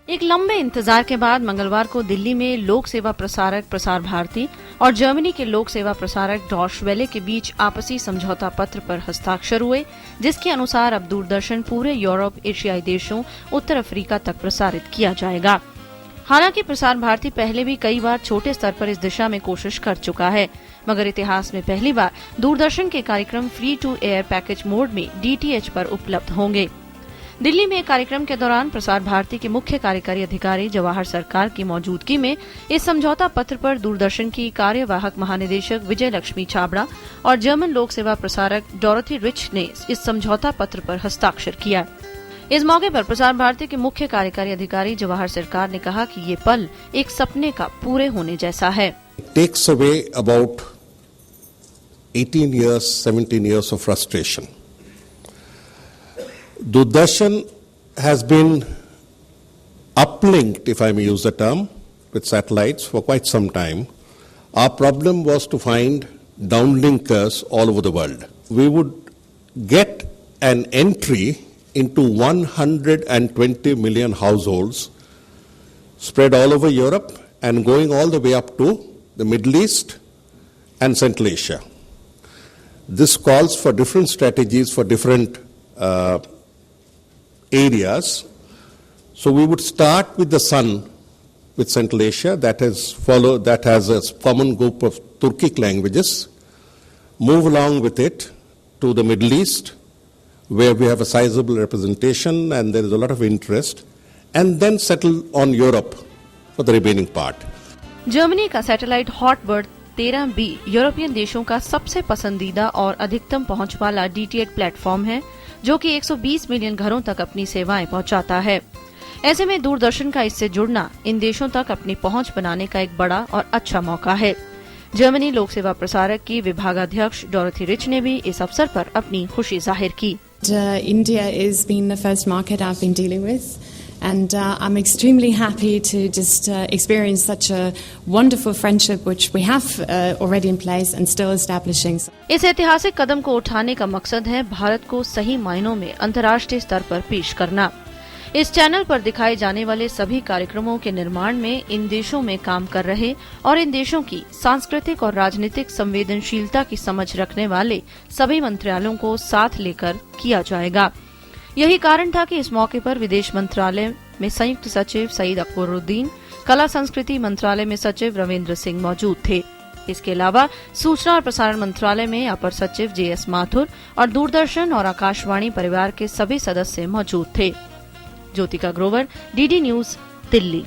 एक लंबे इंतजार के बाद मंगलवार को दिल्ली में लोक सेवा प्रसारक प्रसार भारती और जर्मनी के लोक सेवा प्रसारक डॉश वेले के बीच आपसी समझौता पत्र पर हस्ताक्षर हुए, जिसके अनुसार अब दूरदर्शन पूरे यूरोप, एशियाई देशों, उत्तर अफ्रीका तक प्रसारित किया जाएगा। हालांकि प्रसार भारती पहले भी कई बार छोटे स्तर पर इस दिशा में कोशिश कर चुका है, मगर इतिहास में पहली बार दूरदर्शन के कार्यक्रम free to air package mode में DTH पर उपलब्ध होंगे। दिल्ली में एक कार्यक्रम के दौरान प्रसार भारती के मुख्य कार्यकारी अधिकारी जवाहर सरकार की मौजूदगी में इस समझौता पत्र पर दूरदर्शन की कार्यवाहक महानिदेशक विजय लक्ष्मी छाबड़ा और जर्मन लोक सेवा प्रसारक डॉरोथी रिच ने इस समझौता पत्र पर हस्ताक्षर किया। इस मौके पर प्रसार भारती के मुख्य कार्यकारी अधिकारी जवाहर सरकार ने कहा कि ये पल एक सपने का पूरे होने जैसा है। Takes away about 18 years, 17 years of frustration. Doordarshan has been uplinked, if I may use the term, with satellites for quite some time. Our problem was to find downlinkers all over the world. We would get an entry into 120 million households spread all over Europe and going all the way up to the Middle East and Central Asia. This calls for different strategies for different areas. So we would start with the sun, with Central Asia, that has a common group of Turkic languages, move along with it to the Middle East, where we have a sizable representation and there is a lot of interest, and then settle on Europe for the remaining part. Germany का satellite हॉटबर्ड 13B European देशों का सबसे पसंदीदा और अधिकतम पहुंच वाला DTH platform है, जो कि 120 मिलियन घरों तक अपनी सेवाएं पहुंचाता है। ऐसे में दूरदर्शन का इससे जुड़ना इन देशों तक अपनी पहुंच बनाने का एक बड़ा और अच्छा मौका है। जर्मनी लोक सेवा प्रसारक की विभागाध्यक्ष डॉरोथी रिच ने भी इस अवसर पर अपनी खुशी जाहिर की। India has been the first market I've been dealing with. And I'm extremely happy to just experience such a wonderful friendship which we have already in place and still establishing. इस ऐतिहासिक कदम को उठाने का मकसद है भारत को सही मायनों में अंतर्राष्ट्रीय स्तर पर पेश करना। इस चैनल पर दिखाए जाने वाले सभी कार्यक्रमों के निर्माण में इन देशों में काम कर रहे और इन देशों की सांस्कृतिक और राजनीतिक संवेदनशीलता की समझ रखने वाले सभी मंत्रालयों को साथ लेकर किया जाएगा। यही कारण था कि इस मौके पर विदेश मंत्रालय में संयुक्त सचिव सईद अकबरुद्दीन, कला संस्कृति मंत्रालय में सचिव रविंद्र सिंह मौजूद थे। इसके अलावा सूचना और प्रसारण मंत्रालय में अपर सचिव JS माथुर और दूरदर्शन और आकाशवाणी परिवार के सभी सदस्य मौजूद थे। Jyotika Grover, DD news, Delhi.